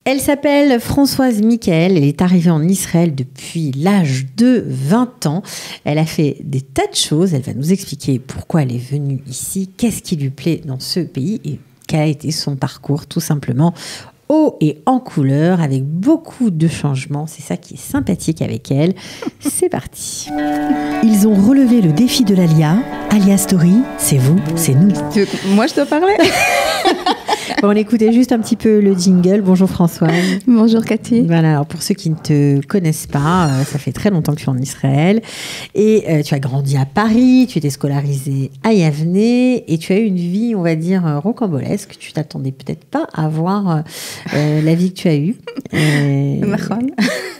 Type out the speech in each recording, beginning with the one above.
Elle s'appelle Françoise Michael, elle est arrivée en Israël depuis l'âge de 20 ans. Elle a fait des tas de choses, elle va nous expliquer pourquoi elle est venue ici, qu'est-ce qui lui plaît dans ce pays et quel a été son parcours tout simplement haut et en couleur avec beaucoup de changements. C'est ça qui est sympathique avec elle. C'est parti. Ils ont relevé le défi de l'Alia. Alia Story, c'est vous, c'est nous. Moi, je dois parler. Bon, on écoutait juste un petit peu le jingle. Bonjour Françoise. Bonjour Cathy. Voilà, alors pour ceux qui ne te connaissent pas, ça fait très longtemps que tu es en Israël et tu as grandi à Paris, tu étais scolarisée à Yavne et tu as eu une vie, on va dire, rocambolesque. Tu t'attendais peut-être pas à avoir la vie que tu as eue.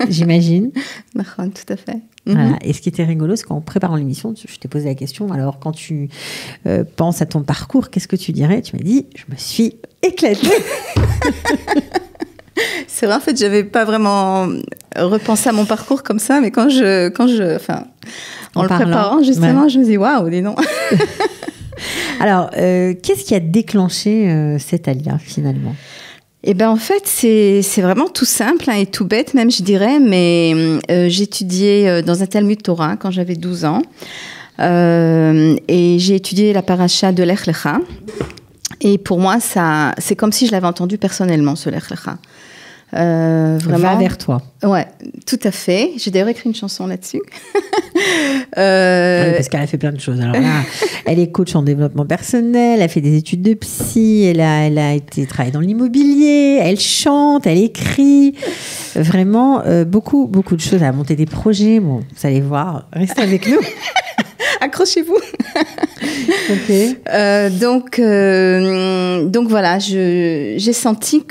J'imagine. Tout à fait. Voilà. Et ce qui était rigolo, c'est qu'en préparant l'émission, je t'ai posé la question, alors quand tu penses à ton parcours, qu'est-ce que tu dirais? Tu m'as dit, je me suis éclatée. C'est vrai, en fait, j'avais pas vraiment repensé à mon parcours comme ça, mais en le préparant, justement, ouais. Je me dis, waouh, dis donc. Alors, qu'est-ce qui a déclenché cette alia, finalement? Eh ben en fait, c'est vraiment tout simple et tout bête même, je dirais, mais j'étudiais dans un Talmud Torah quand j'avais 12 ans et j'ai étudié la paracha de Lech Lecha. Et pour moi, c'est comme si je l'avais entendu personnellement, ce Lech Lecha. Vraiment. Va vers toi. Ouais, tout à fait. J'ai d'ailleurs écrit une chanson là-dessus. Oui, parce qu'elle a fait plein de choses. Alors là, elle est coach en développement personnel, elle a fait des études de psy, elle a été travailler dans l'immobilier, elle chante, elle écrit. Vraiment, beaucoup de choses. Elle a monté des projets. Bon, vous allez voir, restez avec nous. Accrochez-vous. Okay. Donc voilà, j'ai senti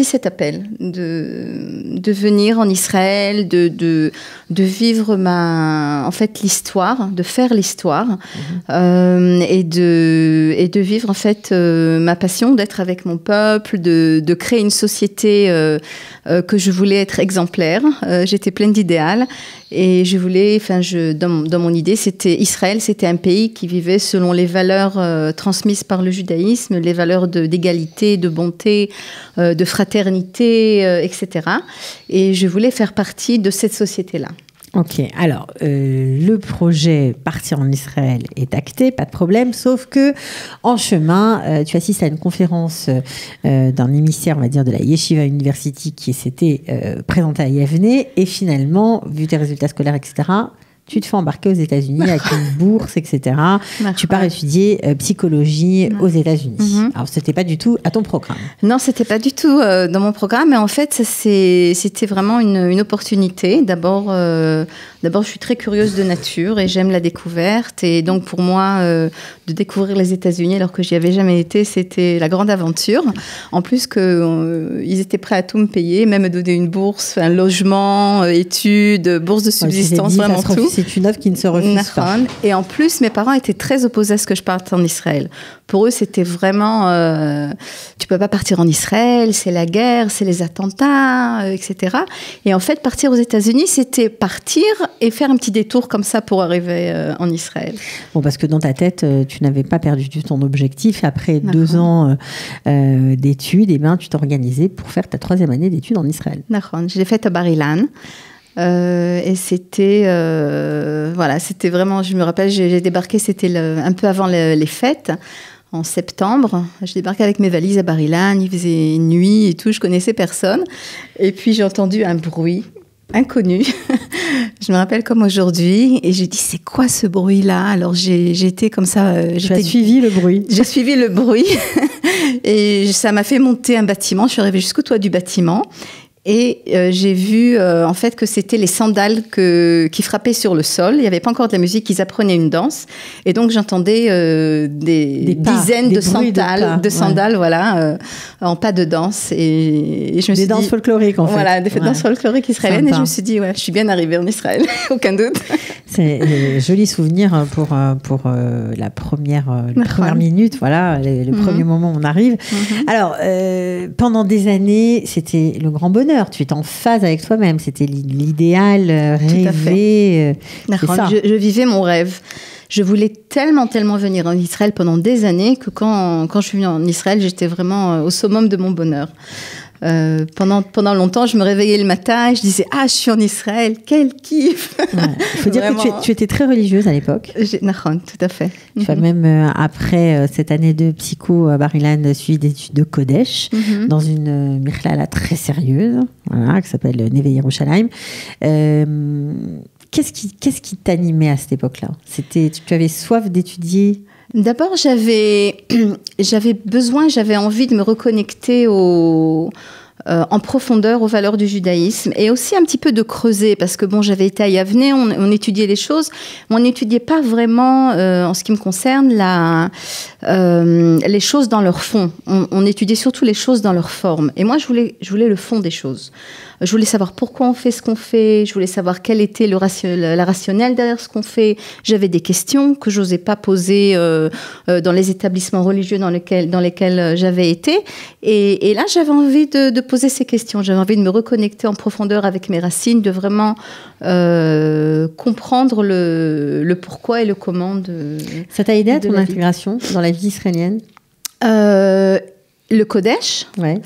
cet appel de venir en Israël, de vivre l'histoire, de faire l'histoire, et de vivre en fait ma passion d'être avec mon peuple, de créer une société que je voulais être exemplaire. J'étais pleine d'idéal et je voulais, dans mon idée, Israël, c'était un pays qui vivait selon les valeurs transmises par le judaïsme, les valeurs d'égalité, de bonté, de fraternité, etc. Et je voulais faire partie de cette société-là. Ok, alors le projet Partir en Israël est acté, pas de problème, sauf que en chemin, tu assistes à une conférence d'un émissaire, on va dire, de la Yeshiva University qui s'était présenté à Yavne et finalement, vu tes résultats scolaires, etc., tu te fais embarquer aux États-Unis avec une bourse, etc. Tu pars étudier psychologie aux États-Unis. Alors, c'était pas du tout à ton programme. Non, c'était pas du tout dans mon programme. Mais en fait, c'était vraiment une opportunité. D'abord, je suis très curieuse de nature et j'aime la découverte. Et donc, pour moi, de découvrir les États-Unis alors que j'y avais jamais été, c'était la grande aventure. En plus, ils étaient prêts à tout me payer, même me donner une bourse, un logement, études, bourse de subsistance, vraiment tout. C'est une offre qui ne se refuse pas. Et en plus, mes parents étaient très opposés à ce que je parte en Israël. Pour eux, c'était vraiment... tu peux pas partir en Israël, c'est la guerre, c'est les attentats, etc. Et en fait, partir aux États-Unis, c'était partir et faire un petit détour comme ça pour arriver en Israël. Bon, parce que dans ta tête, tu n'avais pas perdu du tout ton objectif. Après 2 ans d'études, tu t'es organisée pour faire ta 3e année d'études en Israël. D'accord. Je l'ai faite à Bar Ilan. Et c'était c'était vraiment, je me rappelle, j'ai débarqué, c'était un peu avant les fêtes, en septembre. J'ai débarqué avec mes valises à Bar Ilan, il faisait nuit et tout, je connaissais personne. Et puis j'ai entendu un bruit inconnu. Je me rappelle comme aujourd'hui, et j'ai dit, c'est quoi ce bruit-là? Alors j'ai été comme ça. J'ai suivi le bruit. J'ai suivi le bruit, et ça m'a fait monter un bâtiment. Je suis arrivée jusqu'au toit du bâtiment. Et j'ai vu en fait que c'était les sandales qui frappaient sur le sol. Il n'y avait pas encore de la musique, ils apprenaient une danse. Et donc j'entendais des dizaines de sandales, voilà, en pas de danse. Et je me suis dit, danses folkloriques en fait. Voilà, des danses folkloriques israéliennes. Et je me suis dit, je suis bien arrivée en Israël, aucun doute. C'est un joli souvenir pour la première minute, voilà, le premier moment où on arrive. Alors, pendant des années, c'était le grand bonheur. Tu étais en phase avec toi-même, c'était l'idéal rêvé. Je vivais mon rêve. Je voulais tellement venir en Israël pendant des années que quand je suis venue en Israël, j'étais vraiment au summum de mon bonheur. Pendant longtemps, je me réveillais le matin et je disais je suis en Israël, quel kiff. Il faut dire que tu étais très religieuse à l'époque. Nahon, tout à fait. Tu as même, après cette année de psycho à Bar-Ilan, suivi des études de Kodesh dans une mikhlala très sérieuse, voilà, qui s'appelle Neve Yerushalayim. Qu'est-ce qui t'animait à cette époque-là? Tu avais soif d'étudier? D'abord, j'avais envie de me reconnecter en profondeur aux valeurs du judaïsme et aussi un petit peu de creuser parce que j'avais été à Yavne, on étudiait les choses, mais on n'étudiait pas vraiment, en ce qui me concerne, les choses dans leur fond. On étudiait surtout les choses dans leur forme. Et moi, je voulais le fond des choses. Je voulais savoir pourquoi on fait ce qu'on fait. Je voulais savoir quel était la rationnelle derrière ce qu'on fait. J'avais des questions que j'osais pas poser dans les établissements religieux dans lesquels j'avais été. Et là, j'avais envie de poser ces questions. J'avais envie de me reconnecter en profondeur avec mes racines, de vraiment comprendre le pourquoi et le comment de. Ça t'a aidé à ton intégration dans la vie israélienne? Le Kodesh. Ouais.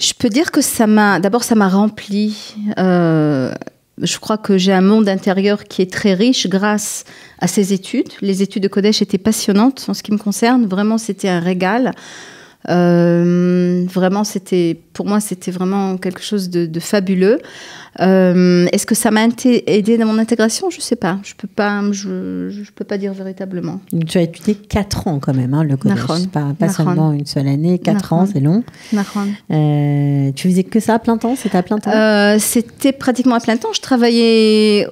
Je peux dire que ça m'a rempli. Je crois que j'ai un monde intérieur qui est très riche grâce à ces études. Les études de Kodesh étaient passionnantes en ce qui me concerne. Vraiment, c'était un régal. Vraiment, pour moi, c'était vraiment quelque chose de fabuleux. Est-ce que ça m'a aidé dans mon intégration? Je sais pas. Je peux pas dire véritablement. Donc, tu as étudié 4 ans quand même, le Kodesh. Pas seulement une seule année. 4 ans, c'est long. Tu faisais que ça à plein temps? C'était à plein temps? C'était pratiquement à plein temps. Je travaillais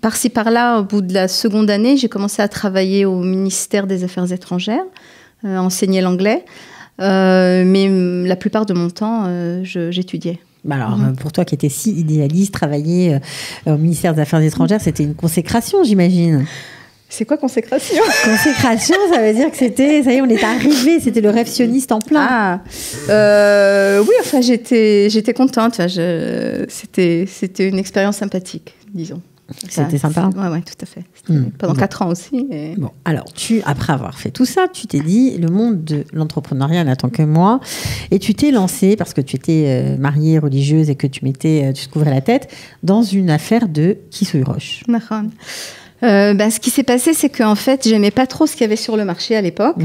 par-ci par-là. Au bout de la seconde année, j'ai commencé à travailler au ministère des Affaires étrangères. Enseigner l'anglais, mais la plupart de mon temps, j'étudiais. Alors, pour toi qui étais si idéaliste, travailler au ministère des Affaires étrangères, c'était une consécration, j'imagine. C'est quoi consécration? Consécration, ça veut dire que ça y est, on est arrivé, c'était le rêve sioniste en plein. Oui, enfin, j'étais contente. C'était une expérience sympathique, disons. C'était sympa. Oui, tout à fait. Pendant 4 ans aussi. Et... Bon, alors, après avoir fait tout ça, tu t'es dit, le monde de l'entrepreneuriat n'attend que moi. Et tu t'es lancée, parce que tu étais mariée, religieuse, et que tu te couvrais la tête, dans une affaire de Kisui Roche. Ce qui s'est passé, c'est qu'en fait, j'aimais pas trop ce qu'il y avait sur le marché à l'époque.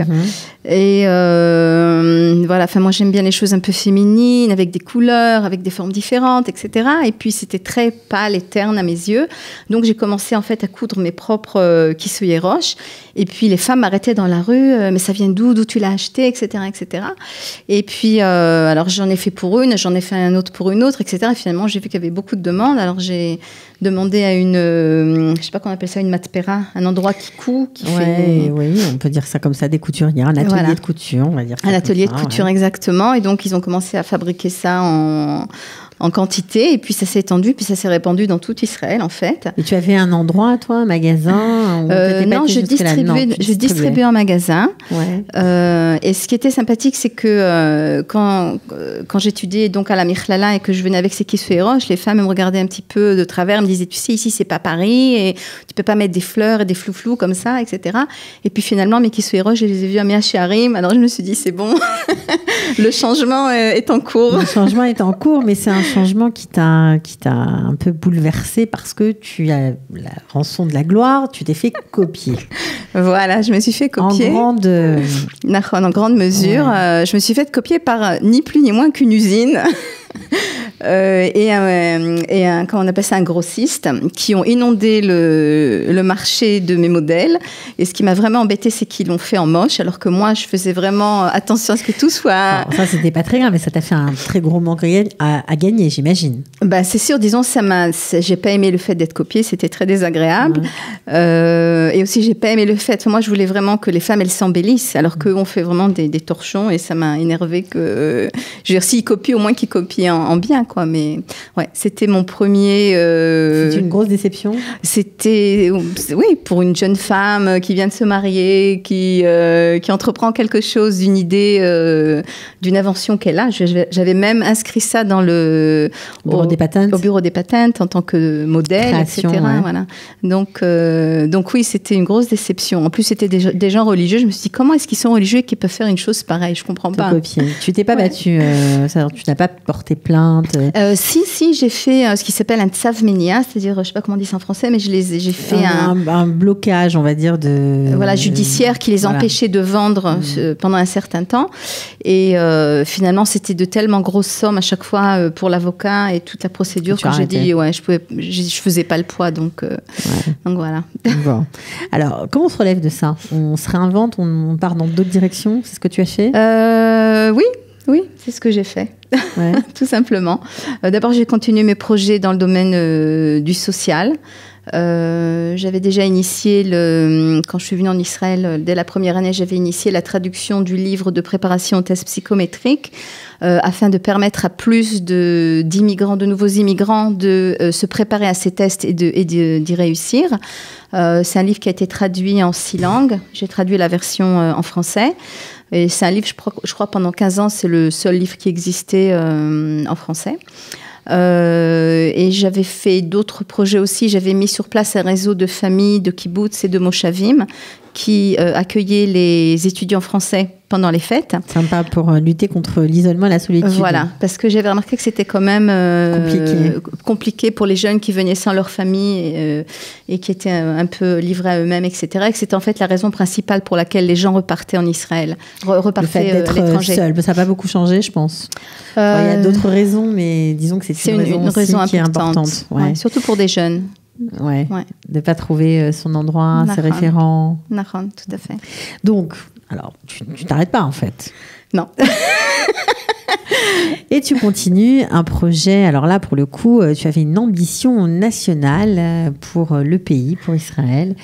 Et voilà, moi j'aime bien les choses un peu féminines, avec des couleurs, avec des formes différentes, etc. Et puis c'était très pâle et terne à mes yeux. Donc j'ai commencé en fait à coudre mes propres kisui roches. Et puis les femmes m'arrêtaient dans la rue, mais ça vient d'où tu l'as acheté, etc., etc. Et puis alors j'en ai fait pour une, j'en ai fait un autre pour une autre, etc. Et finalement j'ai vu qu'il y avait beaucoup de demandes. Alors j'ai demandé à une, je sais pas comment on appelle ça, une matpera, un endroit qui coud, qui fait... Oui, on peut dire ça comme ça, des couturières, un atelier de couture, on va dire ça. Un atelier de couture, exactement. Et donc, ils ont commencé à fabriquer ça en quantité, et puis ça s'est étendu, puis ça s'est répandu dans tout Israël, en fait. Et tu avais un endroit, toi, un magasin? Non, je distribuais en magasin. Et ce qui était sympathique, c'est que quand j'étudiais donc à la Mikhlala et que je venais avec ces kisui roches, les femmes me regardaient un petit peu de travers, me disaient, tu sais, ici, c'est pas Paris, et tu peux pas mettre des fleurs et des flou-flous comme ça, etc. Et puis finalement, mes kisui roches, je les ai vus à Mea Shearim, alors je me suis dit, c'est bon, le changement est en cours. Le changement est en cours, mais c'est un changement qui t'a un peu bouleversé parce que tu as la rançon de la gloire, tu t'es fait copier. Voilà, je me suis fait copier. En grande mesure. Ouais. Je me suis fait copier par ni plus ni moins qu'une usine. Comment on appelle ça, un grossiste, qui ont inondé le marché de mes modèles. Et ce qui m'a vraiment embêtée, c'est qu'ils l'ont fait en moche, alors que moi, je faisais vraiment attention à ce que tout soit... Alors, ça, c'était pas très grave, mais ça t'a fait un très gros manque à gagner, j'imagine. C'est sûr, disons, j'ai pas aimé le fait d'être copiée, c'était très désagréable. Et aussi, j'ai pas aimé le fait... Moi, je voulais vraiment que les femmes, elles s'embellissent, alors qu'eux, on fait vraiment des torchons, et ça m'a énervé que... je veux dire, s'ils copient, au moins qu'ils copient en bien, quoi. Mais ouais, c'était mon premier. C'est une grosse déception. C'était, oui, pour une jeune femme qui vient de se marier, qui entreprend quelque chose, d'une idée, d'une invention qu'elle a. J'avais même inscrit ça dans au bureau des patentes en tant que modèle, création, etc. Ouais. Voilà. Donc oui, c'était une grosse déception. En plus, c'était des gens religieux. Je me suis dit, comment est-ce qu'ils sont religieux et qu'ils peuvent faire une chose pareille? Je comprends pas. Tu t'es pas battue, tu n'as pas porté plainte? Si, j'ai fait ce qui s'appelle un tsav menia, c'est-à-dire, je sais pas comment on dit ça en français, mais j'ai fait un blocage, on va dire, judiciaire qui les empêchait de vendre pendant un certain temps. Et finalement, c'était de tellement grosses sommes à chaque fois pour l'avocat et toute la procédure que j'ai dit, je faisais pas le poids, donc voilà. Bon. Alors, comment on se relève de ça? On se réinvente, on part dans d'autres directions? C'est ce que tu as fait? Oui, c'est ce que j'ai fait, tout simplement. D'abord, j'ai continué mes projets dans le domaine du social. J'avais déjà initié, quand je suis venue en Israël, dès la première année, j'avais initié la traduction du livre de préparation aux tests psychométriques afin de permettre à plus d'immigrants, de nouveaux immigrants, de se préparer à ces tests et d'y réussir. C'est un livre qui a été traduit en 6 langues. J'ai traduit la version en français. Et c'est un livre, je crois, pendant 15 ans, c'est le seul livre qui existait en français. Et j'avais fait d'autres projets aussi. J'avais mis sur place un réseau de familles, de kibbutz et de moshavim qui accueillaient les étudiants français pendant les fêtes. Sympa pour lutter contre l'isolement et la solitude. Voilà, parce que j'avais remarqué que c'était quand même compliqué pour les jeunes qui venaient sans leur famille et qui étaient un peu livrés à eux-mêmes, etc. Et que c'était en fait la raison principale pour laquelle les gens repartaient en Israël, repartaient à l'étranger. Le fait d'être seul, ça n'a pas beaucoup changé, je pense. Il y a d'autres raisons, mais disons que c'est une raison qui est importante. Ouais, surtout pour des jeunes. Ouais. De ne pas trouver son endroit, ses référents. Nahon, tout à fait. Donc, alors, tu t'arrêtes pas en fait. Non. Et tu continues un projet, alors là pour le coup tu avais une ambition nationale pour le pays, pour Israël,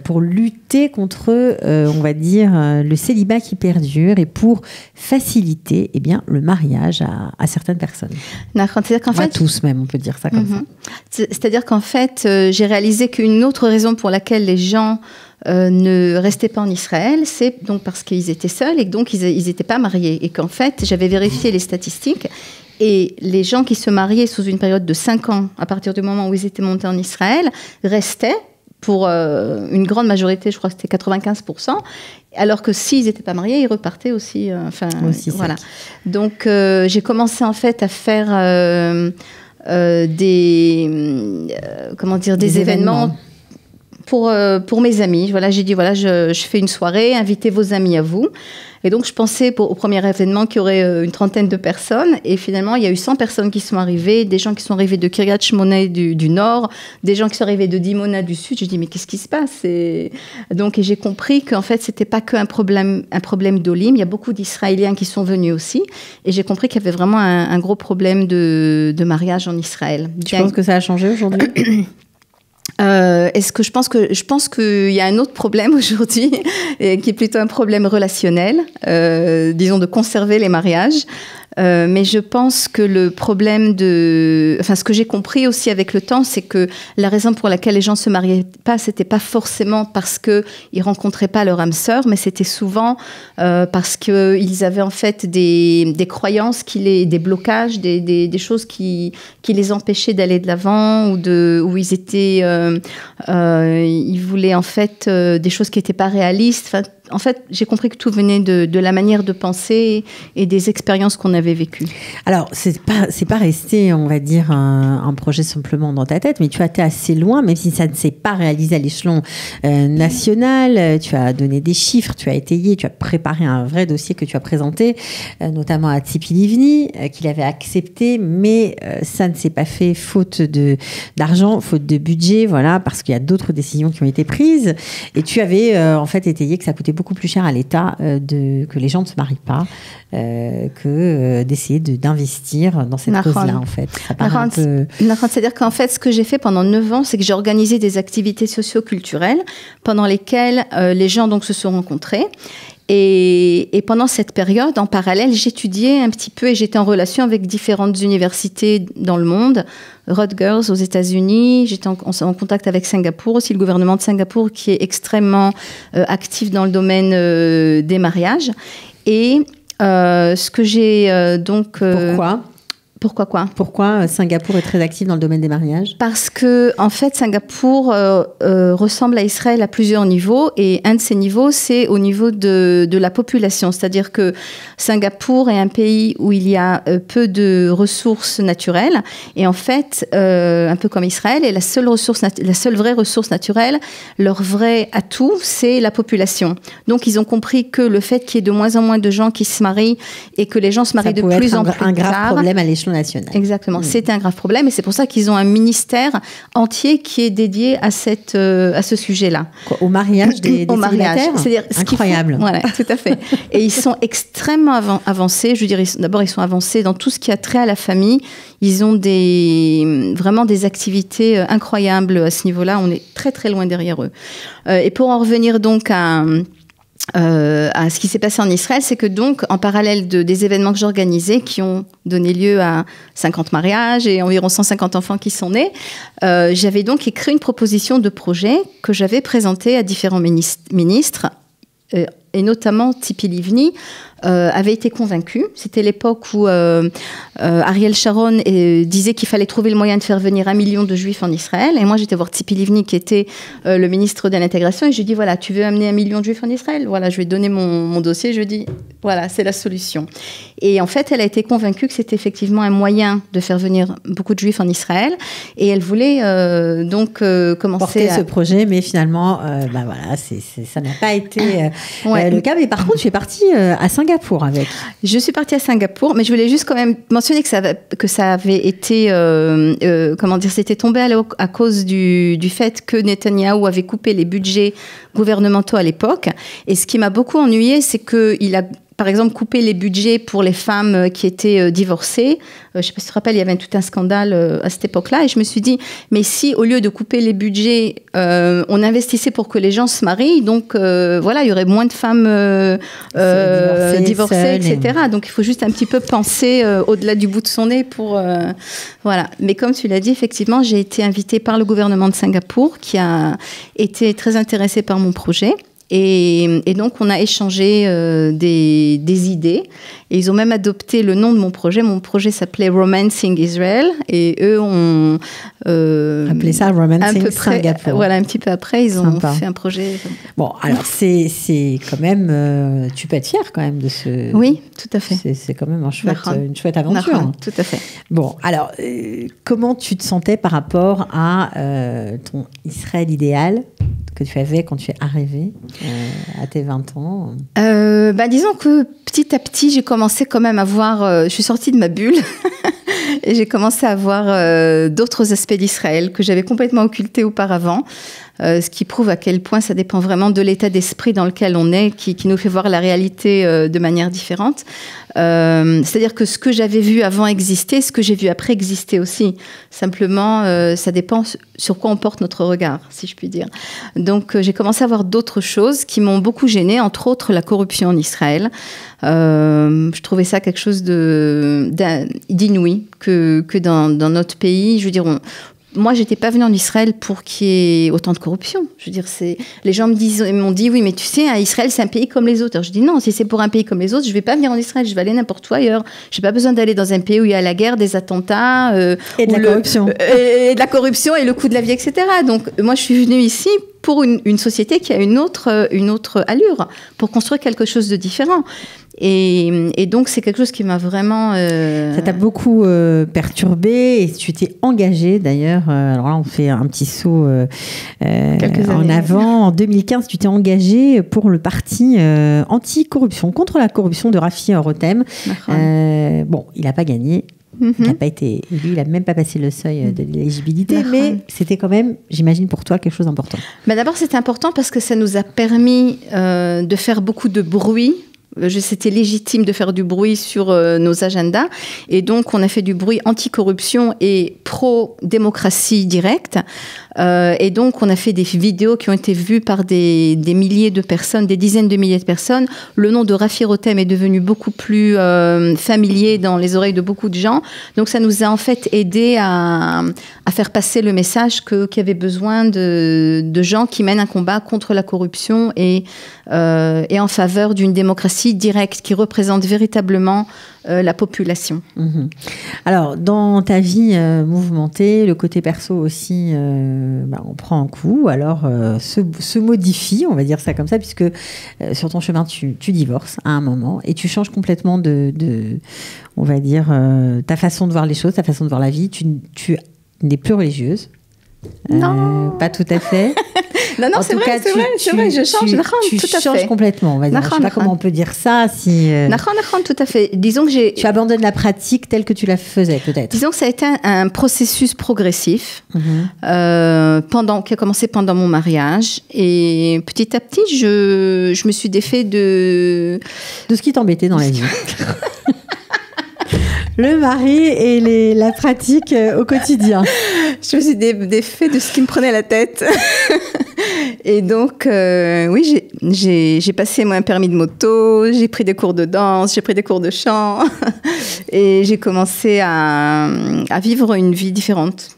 pour lutter contre, on va dire, le célibat qui perdure et pour faciliter le mariage à certaines personnes. C'est-à-dire qu'en fait, tous même, on peut dire ça comme ça. C'est-à-dire qu'en fait, j'ai réalisé qu'une autre raison pour laquelle les gens ne restaient pas en Israël, c'est donc parce qu'ils étaient seuls et donc ils n'étaient pas mariés. Et qu'en fait, j'avais vérifié les statistiques et les gens qui se mariaient sous une période de 5 ans, à partir du moment où ils étaient montés en Israël, restaient pour une grande majorité, je crois que c'était 95%, alors que s'ils n'étaient pas mariés, ils repartaient aussi. Voilà. Donc, j'ai commencé en fait à faire des événements pour mes amis. Voilà, j'ai dit, je fais une soirée, invitez vos amis à vous. Et donc, je pensais au premier événement qu'il y aurait une 30aine de personnes. Et finalement, il y a eu 100 personnes qui sont arrivées, des gens qui sont arrivés de Kiryat Shmona du nord, des gens qui sont arrivés de Dimona du sud. Je dis, mais qu'est-ce qui se passe? Et j'ai compris qu'en fait, c'était pas qu'un problème d'Olim. Il y a beaucoup d'Israéliens qui sont venus aussi. Et j'ai compris qu'il y avait vraiment un gros problème de mariage en Israël. Tu penses que ça a changé aujourd'hui? Je pense qu'il y a un autre problème aujourd'hui, qui est plutôt un problème relationnel, disons de conserver les mariages. Mais je pense que le problème ce que j'ai compris aussi avec le temps, c'est que la raison pour laquelle les gens se mariaient pas, c'était pas forcément parce que ils rencontraient pas leur âme sœur, mais c'était souvent parce que ils avaient en fait des croyances des blocages, des choses qui les empêchaient d'aller de l'avant où ils étaient, ils voulaient en fait des choses qui étaient pas réalistes. Enfin, en fait, j'ai compris que tout venait de la manière de penser et des expériences qu'on avait vécues. Alors, c'est pas resté, on va dire, un projet simplement dans ta tête, mais tu as été assez loin, même si ça ne s'est pas réalisé à l'échelon national. Tu as donné des chiffres, tu as étayé, tu as préparé un vrai dossier que tu as présenté, notamment à Tzipi Livni, qu'il avait accepté, mais ça ne s'est pas fait faute d'argent, faute de budget, voilà, parce qu'il y a d'autres décisions qui ont été prises. Et tu avais en fait étayé que ça coûtait beaucoup plus cher à l'État que les gens ne se marient pas, que d'essayer d'investir dans cette cause-là, en fait. Ça paraît un peu... C'est-à-dire qu'en fait, ce que j'ai fait pendant 9 ans, c'est que j'ai organisé des activités socio-culturelles pendant lesquelles les gens donc se sont rencontrés. Et pendant cette période, en parallèle, j'étudiais un petit peu et j'étais en relation avec différentes universités dans le monde. Rutgers aux États-Unis, j'étais en contact avec Singapour, aussi le gouvernement de Singapour qui est extrêmement actif dans le domaine des mariages. Et ce que j'ai donc... Pourquoi quoi? Pourquoi Singapour est très actif dans le domaine des mariages? Parce que, en fait, Singapour ressemble à Israël à plusieurs niveaux. Et un de ces niveaux, c'est au niveau de la population. C'est-à-dire que Singapour est un pays où il y a peu de ressources naturelles. Et en fait, un peu comme Israël, et la seule vraie ressource naturelle, leur vrai atout, c'est la population. Donc, ils ont compris que le fait qu'il y ait de moins en moins de gens qui se marient et que les gens se marient de plus en plus tard... un grave problème à l'échelon national. Exactement, c'était un grave problème et c'est pour ça qu'ils ont un ministère entier qui est dédié à ce sujet-là. Au mariage des célibataires. C'est-à-dire incroyable. Voilà, tout à fait. Et ils sont extrêmement avancés. Je veux dire, d'abord, ils sont avancés dans tout ce qui a trait à la famille. Ils ont vraiment des activités incroyables à ce niveau-là. On est très, très loin derrière eux. Et pour en revenir donc à ce qui s'est passé en Israël, c'est que donc, en parallèle des événements que j'organisais, qui ont donné lieu à 50 mariages et environ 150 enfants qui sont nés, j'avais donc écrit une proposition de projet que j'avais présentée à différents ministres, et notamment Tzipi Livni, avait été convaincu. C'était l'époque où Ariel Sharon disait qu'il fallait trouver le moyen de faire venir 1 million de Juifs en Israël. Et moi, j'étais voir Tzipi Livni, qui était le ministre de l'Intégration, et je lui ai dit, voilà, tu veux amener 1 million de Juifs en Israël? Voilà, je lui ai donné mon dossier, je lui ai dit, voilà, c'est la solution. Et en fait, elle a été convaincue que c'était effectivement un moyen de faire venir beaucoup de Juifs en Israël, et elle voulait donc commencer porter ce projet, mais finalement, voilà, ça n'a pas été le cas. Mais par contre, tu es partie à Singapour avec. Je suis partie à Singapour, mais je voulais juste quand même mentionner que ça avait été, c'était tombé à cause du fait que Netanyahou avait coupé les budgets gouvernementaux à l'époque. Et ce qui m'a beaucoup ennuyée, c'est qu'il a, par exemple, coupé les budgets pour les femmes qui étaient divorcées. Je ne sais pas si tu te rappelles, il y avait tout un scandale à cette époque-là. Et je me suis dit, mais si, au lieu de couper les budgets, on investissait pour que les gens se marient, donc voilà, il y aurait moins de femmes divorcées, etc. Donc, il faut juste un petit peu penser au-delà du bout de son nez pour... voilà. Mais comme tu l'as dit, effectivement, j'ai été invitée par le gouvernement de Singapour, qui a été très intéressé par mon projet. Et donc, on a échangé des idées. Et ils ont même adopté le nom de mon projet. Mon projet s'appelait Romancing Israel. Et eux ont... appelé ça Romancing Singapour. Voilà, un petit peu après, ils ont fait un projet. Bon, alors, c'est quand même... tu peux être fière quand même de ce... Oui, tout à fait. C'est quand même une chouette aventure. Tout à fait. Bon, alors, comment tu te sentais par rapport à ton Israël idéal que tu avais quand tu es arrivée à tes 20 ans? Disons que petit à petit, j'ai commencé quand même à voir... je suis sortie de ma bulle et j'ai commencé à voir d'autres aspects d'Israël que j'avais complètement occultés auparavant. Ce qui prouve à quel point ça dépend vraiment de l'état d'esprit dans lequel on est, qui nous fait voir la réalité de manière différente. C'est-à-dire que ce que j'avais vu avant existait, ce que j'ai vu après existait aussi. Simplement, ça dépend sur quoi on porte notre regard, si je puis dire. Donc, j'ai commencé à voir d'autres choses qui m'ont beaucoup gênée, entre autres la corruption en Israël. Je trouvais ça quelque chose d'inouï que dans notre pays. Je veux dire, moi, j'étais pas venue en Israël pour qu'il y ait autant de corruption. Je veux dire, les gens m'ont dit, oui, mais tu sais, Israël, c'est un pays comme les autres. Alors, je dis non, si c'est pour un pays comme les autres, je vais pas venir en Israël, je vais aller n'importe où ailleurs. J'ai pas besoin d'aller dans un pays où il y a la guerre, des attentats, et de la corruption, et de la corruption et le coût de la vie, etc. Donc, moi, je suis venue ici pour une société qui a une autre allure, pour construire quelque chose de différent. Et donc, c'est quelque chose qui m'a vraiment... Ça t'a beaucoup perturbée et tu t'es engagée d'ailleurs. Alors là, on fait un petit saut en avant. En 2015, tu t'es engagée pour le parti anti-corruption, contre la corruption de Rafi Rotem. Bon, il n'a pas gagné. Il n'a pas été élu, il n'a même pas passé le seuil de l'éligibilité, mais c'était quand même, j'imagine, pour toi, quelque chose d'important. D'abord, c'était important parce que ça nous a permis de faire beaucoup de bruit C'était légitime de faire du bruit sur nos agendas. Et donc, on a fait du bruit anti-corruption et pro-démocratie directe. Et donc, on a fait des vidéos qui ont été vues par des milliers de personnes, des dizaines de milliers de personnes. Le nom de Rafi Rotem est devenu beaucoup plus familier dans les oreilles de beaucoup de gens. Donc, ça nous a en fait aidé à faire passer le message qu'il y avait besoin de gens qui mènent un combat contre la corruption et en faveur d'une démocratie directe qui représente véritablement la population. Mmh. Alors, dans ta vie mouvementée, le côté perso aussi, on prend un coup, alors se modifie, on va dire ça comme ça, puisque sur ton chemin, tu divorces à un moment et tu changes complètement on va dire, ta façon de voir les choses, ta façon de voir la vie. Tu n'es plus religieuse. Non. Pas tout à fait. Non, c'est vrai, je change. Tu changes complètement, on va dire. Je ne sais pas comment on peut dire ça. Tout à fait. Disons que tu abandonnes la pratique telle que tu la faisais, peut-être. Disons que ça a été un processus progressif qui a commencé pendant mon mariage. Et petit à petit, je me suis défait de ce qui t'embêtait dans la vie. Le mari et la pratique au quotidien. Je me suis défait de ce qui me prenait la tête. Et donc, oui, j'ai passé un permis de moto, j'ai pris des cours de danse, j'ai pris des cours de chant. Et j'ai commencé à vivre une vie différente.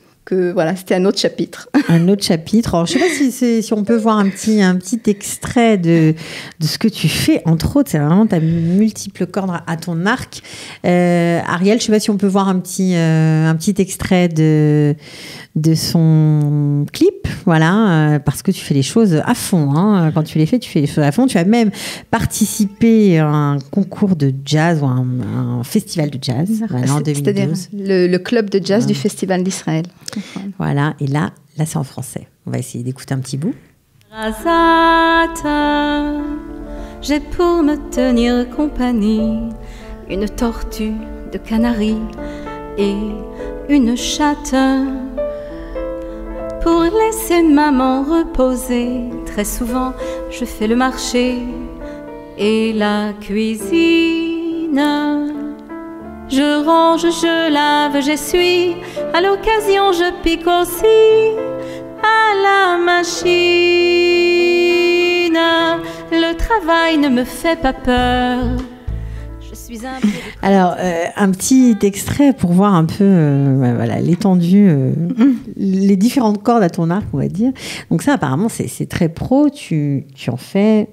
Voilà, c'était un autre chapitre. Un autre chapitre. Alors, je ne sais pas si on peut voir un petit extrait de ce que tu fais. Entre autres, c'est vraiment ta multiple cordes à ton arc. Ariel, je ne sais pas si on peut voir un petit extrait de son clip, voilà, parce que tu fais les choses à fond. Hein. Quand tu les fais à fond. Tu as même participé à un concours de jazz ou un festival de jazz en 2012. C'est-à-dire le club de jazz du Festival d'Israël. Voilà, et là c'est en français. On va essayer d'écouter un petit bout. Razata, j'ai pour me tenir compagnie une tortue de Canaries et une chatte. Pour laisser maman reposer, très souvent je fais le marché et la cuisine. Je range, je lave, j'essuie, à l'occasion je pique aussi à la machine. Le travail ne me fait pas peur. Alors, un petit extrait pour voir un peu voilà, l'étendue, les différentes cordes à ton arc, on va dire. Donc ça, apparemment, c'est très pro. Tu en fais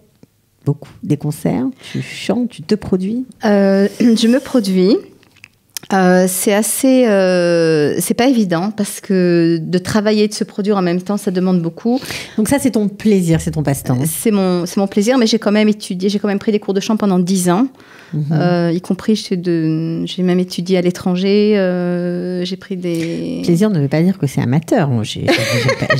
beaucoup, des concerts, tu chantes, tu te produis. Je me produis. C'est pas évident parce que de travailler et de se produire en même temps, ça demande beaucoup. Donc ça, c'est ton plaisir, c'est ton passe-temps. C'est mon plaisir, mais j'ai quand même étudié, j'ai quand même pris des cours de chant pendant 10 ans, y compris j'ai même étudié à l'étranger, j'ai pris des... Plaisir ne veut pas dire que c'est amateur, moi, j'ai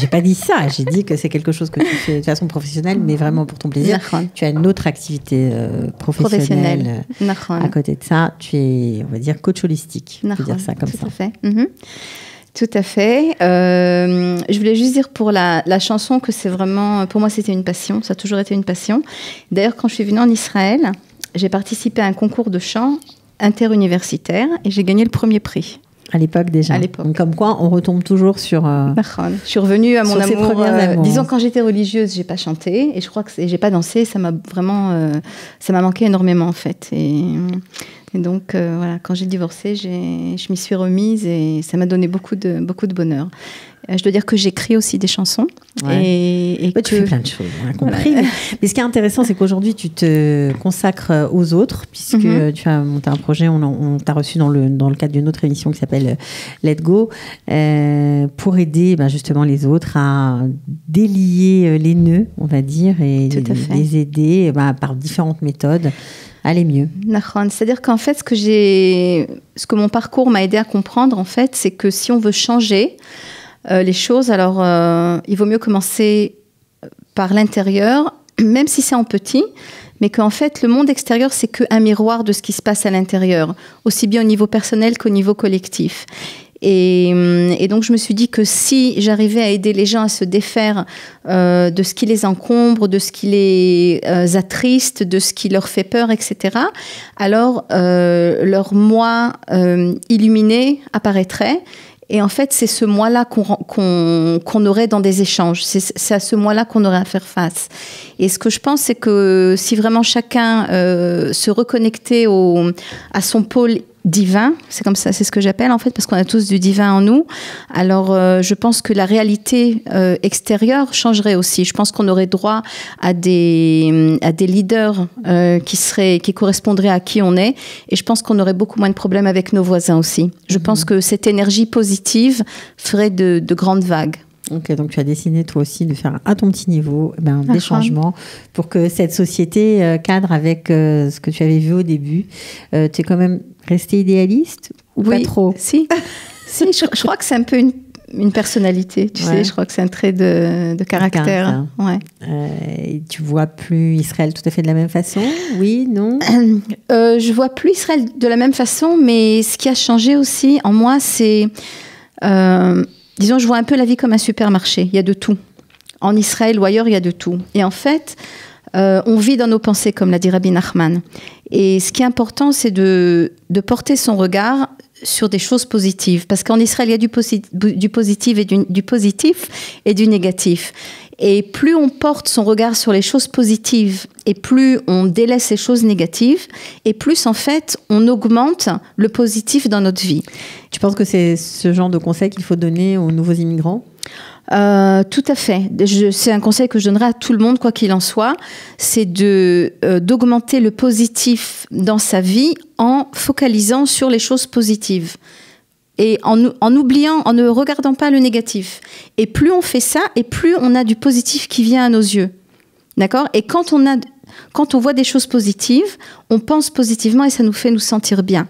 pas dit ça, j'ai dit que c'est quelque chose que tu fais de façon professionnelle, mais vraiment pour ton plaisir. Tu as une autre activité professionnelle. À côté de ça, tu es, on va dire, coach holistique. On peut dire ça comme ça. Tout à fait. Tout à fait. Je voulais juste dire pour la chanson que c'est vraiment, pour moi, c'était une passion. Ça a toujours été une passion. D'ailleurs, quand je suis venue en Israël, j'ai participé à un concours de chant interuniversitaire et j'ai gagné le premier prix. À l'époque déjà. À l'époque. Donc, comme quoi, on retombe toujours sur... Je suis revenue à mon amour. Disons, quand j'étais religieuse, j'ai pas chanté et je crois que j'ai pas dansé. Ça m'a vraiment, ça m'a manqué énormément en fait. Et donc voilà, quand j'ai divorcé, je m'y suis remise et ça m'a donné beaucoup de bonheur. Je dois dire que j'écris aussi des chansons. Ouais. Et tu fais plein de choses, on a compris. Voilà. Mais ce qui est intéressant, c'est qu'aujourd'hui, tu te consacres aux autres, puisque tu as monté un projet, on t'a reçu dans le cadre d'une autre émission qui s'appelle Let Go, pour aider justement les autres à délier les nœuds, on va dire, et les aider par différentes méthodes. Aller mieux. C'est-à-dire qu'en fait, ce que mon parcours m'a aidé à comprendre, en fait, c'est que si on veut changer les choses, alors il vaut mieux commencer par l'intérieur, même si c'est en petit, mais qu'en fait, le monde extérieur, c'est qu'un miroir de ce qui se passe à l'intérieur, aussi bien au niveau personnel qu'au niveau collectif. Et donc, je me suis dit que si j'arrivais à aider les gens à se défaire de ce qui les encombre, de ce qui les attriste, de ce qui leur fait peur, etc., alors leur moi illuminé apparaîtrait. Et en fait, c'est ce moi-là qu'on aurait dans des échanges. C'est à ce moi-là qu'on aurait à faire face. Et ce que je pense, c'est que si vraiment chacun se reconnectait à son pôle divin, c'est comme ça, c'est ce que j'appelle en fait, parce qu'on a tous du divin en nous. Alors, je pense que la réalité extérieure changerait aussi. Je pense qu'on aurait droit à des leaders qui correspondraient à qui on est. Et je pense qu'on aurait beaucoup moins de problèmes avec nos voisins aussi. Je pense que cette énergie positive ferait de grandes vagues. Ok, donc tu as décidé toi aussi de faire à ton petit niveau des changements pour que cette société cadre avec ce que tu avais vu au début. Tu es quand même resté idéaliste ou pas trop? Si, je crois que c'est un peu une personnalité, tu sais, je crois que c'est un trait de caractère. Ouais. Et tu vois plus Israël tout à fait de la même façon? Oui, non? Je vois plus Israël de la même façon, mais ce qui a changé aussi en moi, c'est... disons, je vois un peu la vie comme un supermarché. Il y a de tout. En Israël ou ailleurs, il y a de tout. Et en fait, on vit dans nos pensées, comme l'a dit Rabbi Nachman. Et ce qui est important, c'est de porter son regard sur des choses positives. Parce qu'en Israël, il y a du positif et du négatif. Et plus on porte son regard sur les choses positives et plus on délaisse les choses négatives, et plus en fait on augmente le positif dans notre vie. Tu penses que c'est ce genre de conseil qu'il faut donner aux nouveaux immigrants ? Tout à fait. C'est un conseil que je donnerais à tout le monde, quoi qu'il en soit, c'est d'augmenter le positif dans sa vie en focalisant sur les choses positives. Et en oubliant, en ne regardant pas le négatif. Et plus on fait ça, et plus on a du positif qui vient à nos yeux. D'accord ? Et quand on voit des choses positives, on pense positivement et ça nous fait nous sentir bien.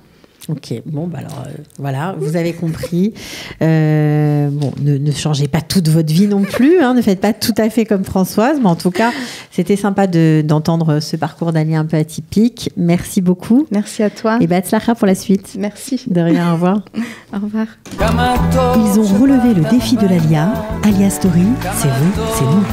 Ok, bon, bah alors voilà, vous avez compris. Bon, ne changez pas toute votre vie non plus, hein, ne faites pas tout à fait comme Françoise, mais en tout cas, c'était sympa d'entendre ce parcours d'Alia un peu atypique. Merci beaucoup. Merci à toi. Et Batzlacha pour la suite. Merci. De rien, au revoir. Au revoir. Ils ont relevé le défi de l'Alia. Alia Story, c'est vous, c'est nous.